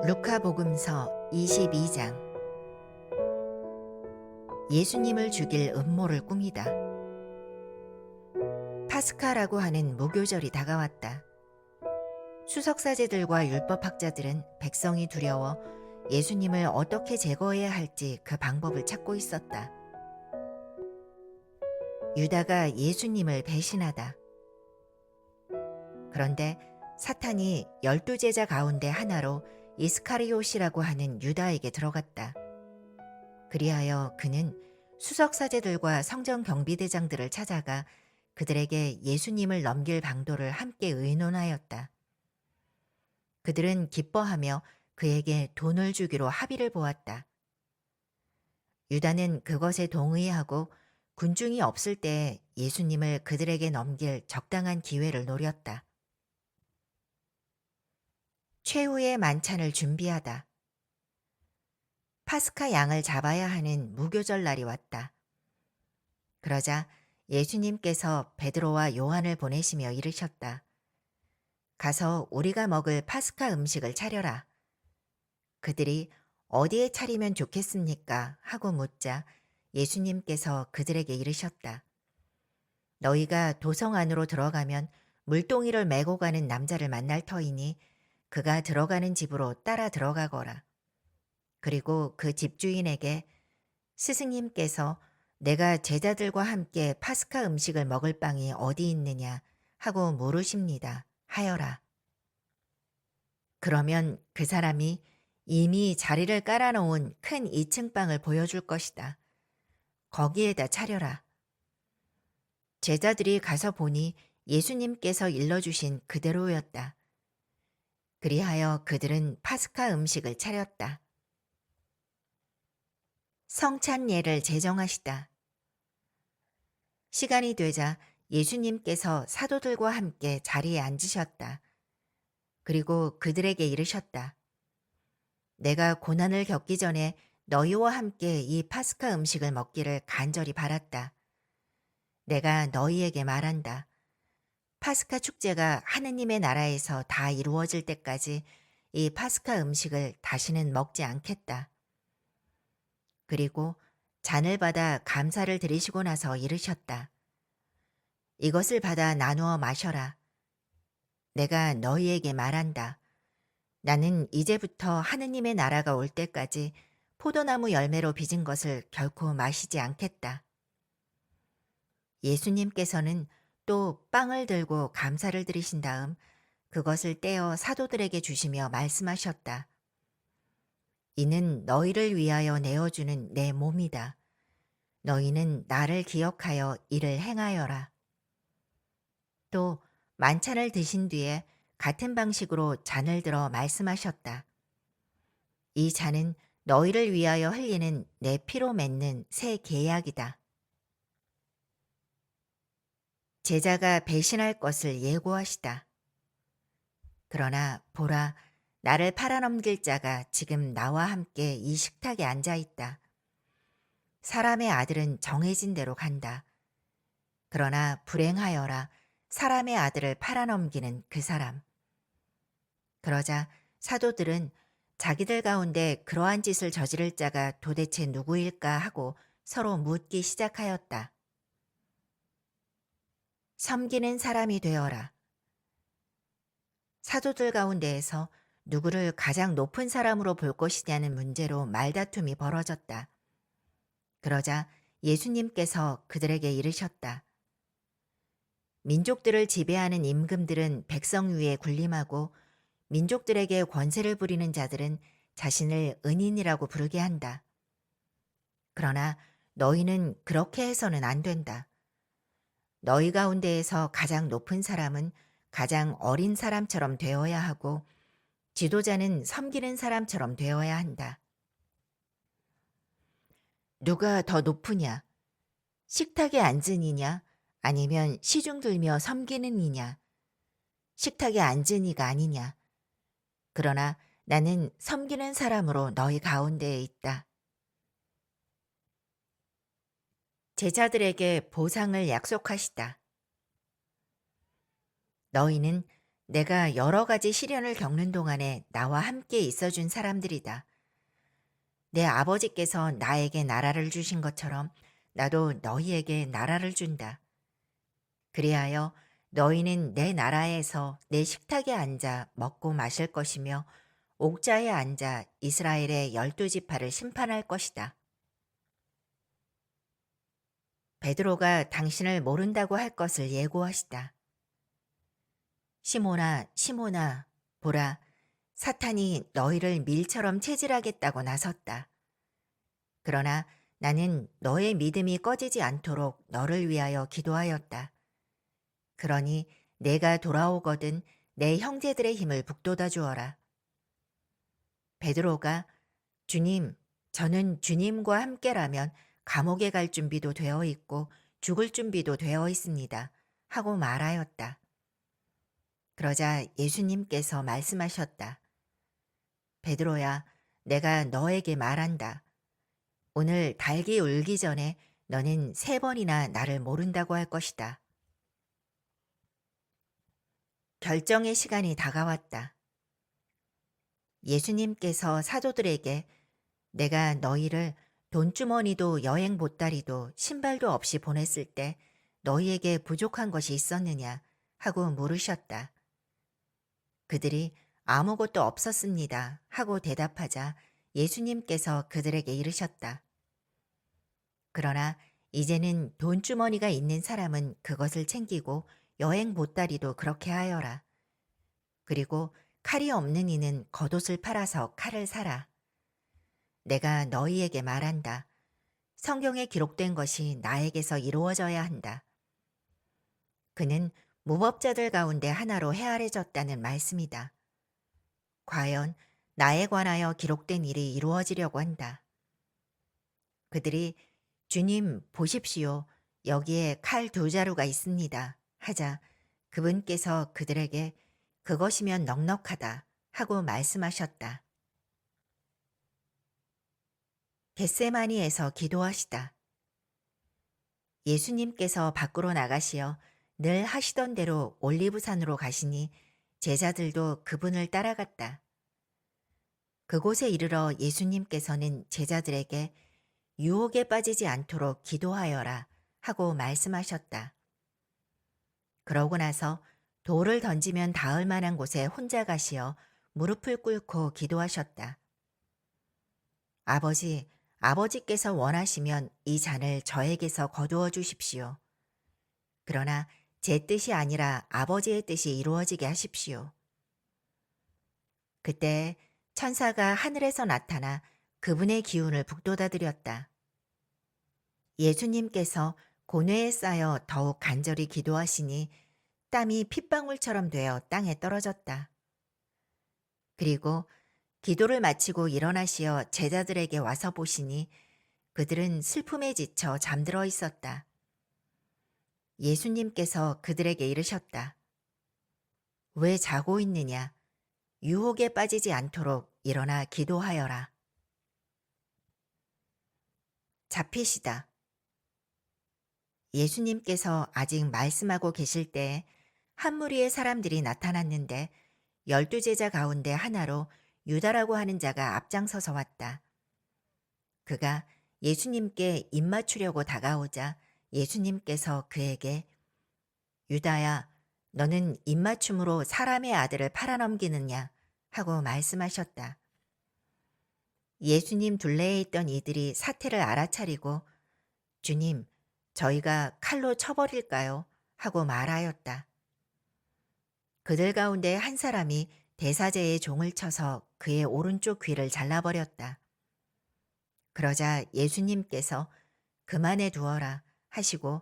루카복음서 22장. 예수님을 죽일 음모를 꾸미다. 파스카라고 하는 무교절이 다가왔다. 수석사제들과 율법학자들은 백성이 두려워 예수님을 어떻게 제거해야 할지 그 방법을 찾고 있었다. 유다가 예수님을 배신하다. 그런데 사탄이 12제자 가운데 하나로 이스카리옷이라고 하는 유다에게 들어갔다. 그리하여 그는 수석사제들과 성전경비대장들을 찾아가 그들에게 예수님을 넘길 방도를 함께 의논하였다. 그들은 기뻐하며 그에게 돈을 주기로 합의를 보았다. 유다는 그것에 동의하고 군중이 없을 때 예수님을 그들에게 넘길 적당한 기회를 노렸다. 최후의 만찬을 준비하다. 파스카 양을 잡아야 하는 무교절 날이 왔다. 그러자 예수님께서 베드로와 요한을 보내시며 이르셨다. 가서 우리가 먹을 파스카 음식을 차려라. 그들이 어디에 차리면 좋겠습니까? 하고 묻자 예수님께서 그들에게 이르셨다. 너희가 도성 안으로 들어가면 물동이를 메고 가는 남자를 만날 터이니 그가 들어가는 집으로 따라 들어가거라. 그리고 그 집주인에게 스승님께서 내가 제자들과 함께 파스카 음식을 먹을 빵이 어디 있느냐 하고 물으십니다 하여라. 그러면 그 사람이 이미 자리를 깔아놓은 큰 2층 빵을 보여줄 것이다. 거기에다 차려라. 제자들이 가서 보니 예수님께서 일러주신 그대로였다. 그리하여 그들은 파스카 음식을 차렸다. 성찬예를 제정하시다. 시간이 되자 예수님께서 사도들과 함께 자리에 앉으셨다. 그리고 그들에게 이르셨다. 내가 고난을 겪기 전에 너희와 함께 이 파스카 음식을 먹기를 간절히 바랐다. 내가 너희에게 말한다. 파스카 축제가 하느님의 나라에서 다 이루어질 때까지 이 파스카 음식을 다시는 먹지 않겠다. 그리고 잔을 받아 감사를 드리시고 나서 이르셨다. 이것을 받아 나누어 마셔라. 내가 너희에게 말한다. 나는 이제부터 하느님의 나라가 올 때까지 포도나무 열매로 빚은 것을 결코 마시지 않겠다. 예수님께서는 또 빵을 들고 감사를 드리신 다음 그것을 떼어 사도들에게 주시며 말씀하셨다. 이는 너희를 위하여 내어주는 내 몸이다. 너희는 나를 기억하여 이를 행하여라. 또 만찬을 드신 뒤에 같은 방식으로 잔을 들어 말씀하셨다. 이 잔은 너희를 위하여 흘리는 내 피로 맺는 새 계약이다. 제자가 배신할 것을 예고하시다. 그러나 보라, 나를 팔아넘길 자가 지금 나와 함께 이 식탁에 앉아 있다. 사람의 아들은 정해진 대로 간다. 그러나 불행하여라, 사람의 아들을 팔아넘기는 그 사람. 그러자 사도들은 자기들 가운데 그러한 짓을 저지를 자가 도대체 누구일까 하고 서로 묻기 시작하였다. 섬기는 사람이 되어라. 사도들 가운데에서 누구를 가장 높은 사람으로 볼 것이냐는 문제로 말다툼이 벌어졌다. 그러자 예수님께서 그들에게 이르셨다. 민족들을 지배하는 임금들은 백성 위에 군림하고 민족들에게 권세를 부리는 자들은 자신을 은인이라고 부르게 한다. 그러나 너희는 그렇게 해서는 안 된다. 너희 가운데에서 가장 높은 사람은 가장 어린 사람처럼 되어야 하고 지도자는 섬기는 사람처럼 되어야 한다. 누가 더 높으냐? 식탁에 앉은 이냐? 아니면 시중 들며 섬기는 이냐? 식탁에 앉은 이가 아니냐? 그러나 나는 섬기는 사람으로 너희 가운데에 있다. 제자들에게 보상을 약속하시다. 너희는 내가 여러 가지 시련을 겪는 동안에 나와 함께 있어준 사람들이다. 내 아버지께서 나에게 나라를 주신 것처럼 나도 너희에게 나라를 준다. 그리하여 너희는 내 나라에서 내 식탁에 앉아 먹고 마실 것이며 옥자에 앉아 이스라엘의 12지파를 심판할 것이다. 베드로가 당신을 모른다고 할 것을 예고하시다. 시몬아, 시몬아, 보라, 사탄이 너희를 밀처럼 체질하겠다고 나섰다. 그러나 나는 너의 믿음이 꺼지지 않도록 너를 위하여 기도하였다. 그러니 내가 돌아오거든 내 형제들의 힘을 북돋아 주어라. 베드로가 주님, 저는 주님과 함께라면 감옥에 갈 준비도 되어 있고 죽을 준비도 되어 있습니다. 하고 말하였다. 그러자 예수님께서 말씀하셨다. 베드로야, 내가 너에게 말한다. 오늘 닭이 울기 전에 너는 3번이나 나를 모른다고 할 것이다. 결정의 시간이 다가왔다. 예수님께서 사도들에게 내가 너희를 돈주머니도 여행 보따리도 신발도 없이 보냈을 때 너희에게 부족한 것이 있었느냐 하고 물으셨다. 그들이 아무것도 없었습니다 하고 대답하자 예수님께서 그들에게 이르셨다. 그러나 이제는 돈주머니가 있는 사람은 그것을 챙기고 여행 보따리도 그렇게 하여라. 그리고 칼이 없는 이는 겉옷을 팔아서 칼을 사라. 내가 너희에게 말한다. 성경에 기록된 것이 나에게서 이루어져야 한다. 그는 무법자들 가운데 하나로 헤아려졌다는 말씀이다. 과연 나에 관하여 기록된 일이 이루어지려고 한다. 그들이 주님 보십시오. 여기에 칼 2자루가 있습니다. 하자 그분께서 그들에게 그것이면 넉넉하다 하고 말씀하셨다. 겟세마니에서 기도하시다. 예수님께서 밖으로 나가시어 늘 하시던 대로 올리브산으로 가시니 제자들도 그분을 따라갔다. 그곳에 이르러 예수님께서는 제자들에게 유혹에 빠지지 않도록 기도하여라 하고 말씀하셨다. 그러고 나서 돌을 던지면 닿을 만한 곳에 혼자 가시어 무릎을 꿇고 기도하셨다. 아버지, 아버지께서 원하시면 이 잔을 저에게서 거두어 주십시오. 그러나 제 뜻이 아니라 아버지의 뜻이 이루어지게 하십시오. 그때 천사가 하늘에서 나타나 그분의 기운을 북돋아드렸다. 예수님께서 고뇌에 쌓여 더욱 간절히 기도하시니 땀이 핏방울처럼 되어 땅에 떨어졌다. 그리고 기도를 마치고 일어나시어 제자들에게 와서 보시니 그들은 슬픔에 지쳐 잠들어 있었다. 예수님께서 그들에게 이르셨다. 왜 자고 있느냐? 유혹에 빠지지 않도록 일어나 기도하여라. 잡히시다. 예수님께서 아직 말씀하고 계실 때에 한 무리의 사람들이 나타났는데 12제자 가운데 하나로 유다라고 하는 자가 앞장서서 왔다. 그가 예수님께 입맞추려고 다가오자 예수님께서 그에게 유다야, 너는 입맞춤으로 사람의 아들을 팔아넘기느냐 하고 말씀하셨다. 예수님 둘레에 있던 이들이 사태를 알아차리고 주님, 저희가 칼로 쳐버릴까요? 하고 말하였다. 그들 가운데 한 사람이 대사제의 종을 쳐서 그의 오른쪽 귀를 잘라버렸다. 그러자 예수님께서 그만해 두어라 하시고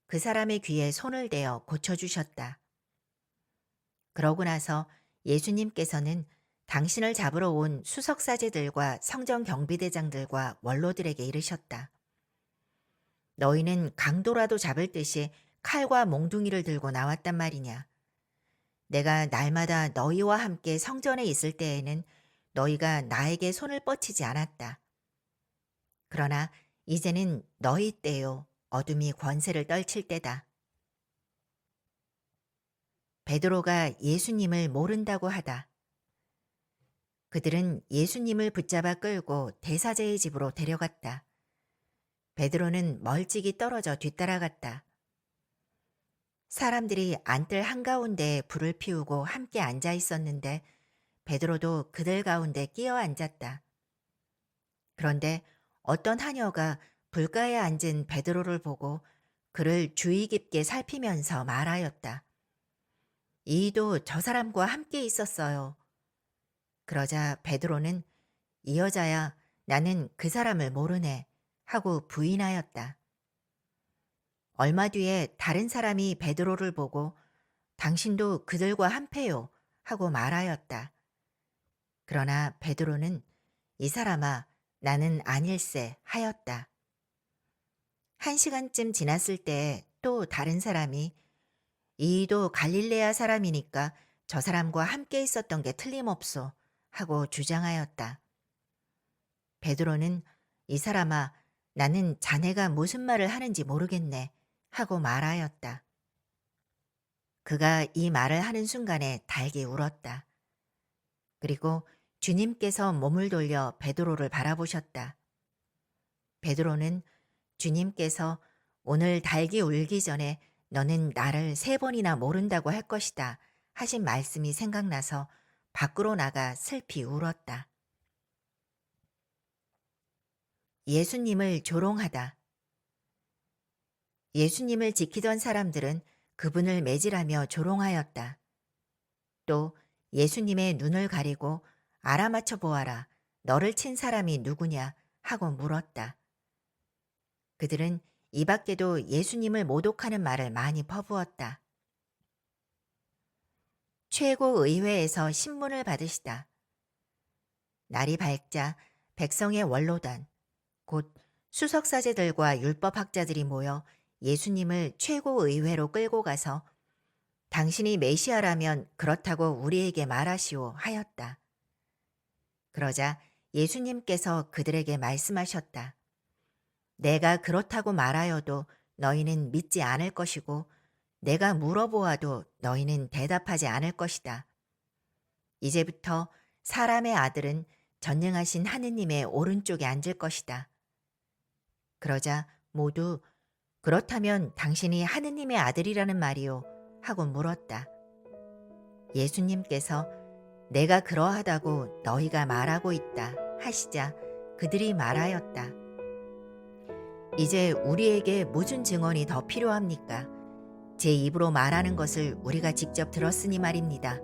그 사람의 귀에 손을 대어 고쳐주셨다. 그러고 나서 예수님께서는 당신을 잡으러 온 수석사제들과 성전 경비대장들과 원로들에게 이르셨다. 너희는 강도라도 잡을 듯이 칼과 몽둥이를 들고 나왔단 말이냐. 내가 날마다 너희와 함께 성전에 있을 때에는 너희가 나에게 손을 뻗치지 않았다. 그러나 이제는 너희 때요. 어둠이 권세를 떨칠 때다. 베드로가 예수님을 모른다고 하다. 그들은 예수님을 붙잡아 끌고 대사제의 집으로 데려갔다. 베드로는 멀찍이 떨어져 뒤따라갔다. 사람들이 안뜰 한가운데에 불을 피우고 함께 앉아 있었는데 베드로도 그들 가운데 끼어 앉았다. 그런데 어떤 하녀가 불가에 앉은 베드로를 보고 그를 주의 깊게 살피면서 말하였다. 이도 저 사람과 함께 있었어요. 그러자 베드로는 이 여자야, 나는 그 사람을 모르네 하고 부인하였다. 얼마 뒤에 다른 사람이 베드로를 보고 당신도 그들과 한패요 하고 말하였다. 그러나 베드로는 이 사람아, 나는 아닐세 하였다. 1시간쯤 지났을 때 또 다른 사람이 이도 갈릴레아 사람이니까 저 사람과 함께 있었던 게 틀림없소 하고 주장하였다. 베드로는 이 사람아, 나는 자네가 무슨 말을 하는지 모르겠네 하고 말하였다. 그가 이 말을 하는 순간에 달기 울었다. 그리고 주님께서 몸을 돌려 베드로를 바라보셨다. 베드로는 주님께서 오늘 달기 울기 전에 너는 나를 3번이나 모른다고 할 것이다 하신 말씀이 생각나서 밖으로 나가 슬피 울었다. 예수님을 조롱하다. 예수님을 지키던 사람들은 그분을 매질하며 조롱하였다. 또 예수님의 눈을 가리고 알아맞혀 보아라. 너를 친 사람이 누구냐 하고 물었다. 그들은 이 밖에도 예수님을 모독하는 말을 많이 퍼부었다. 최고의회에서 신문을 받으시다. 날이 밝자 백성의 원로단, 곧 수석사제들과 율법학자들이 모여 예수님을 최고의회로 끌고 가서 당신이 메시아라면 그렇다고 우리에게 말하시오 하였다. 그러자 예수님께서 그들에게 말씀하셨다. 내가 그렇다고 말하여도 너희는 믿지 않을 것이고 내가 물어보아도 너희는 대답하지 않을 것이다. 이제부터 사람의 아들은 전능하신 하느님의 오른쪽에 앉을 것이다. 그러자 모두 그렇다면 당신이 하느님의 아들이라는 말이요 하고 물었다. 예수님께서 내가 그러하다고 너희가 말하고 있다 하시자 그들이 말하였다. 이제 우리에게 무슨 증언이 더 필요합니까? 제 입으로 말하는 것을 우리가 직접 들었으니 말입니다.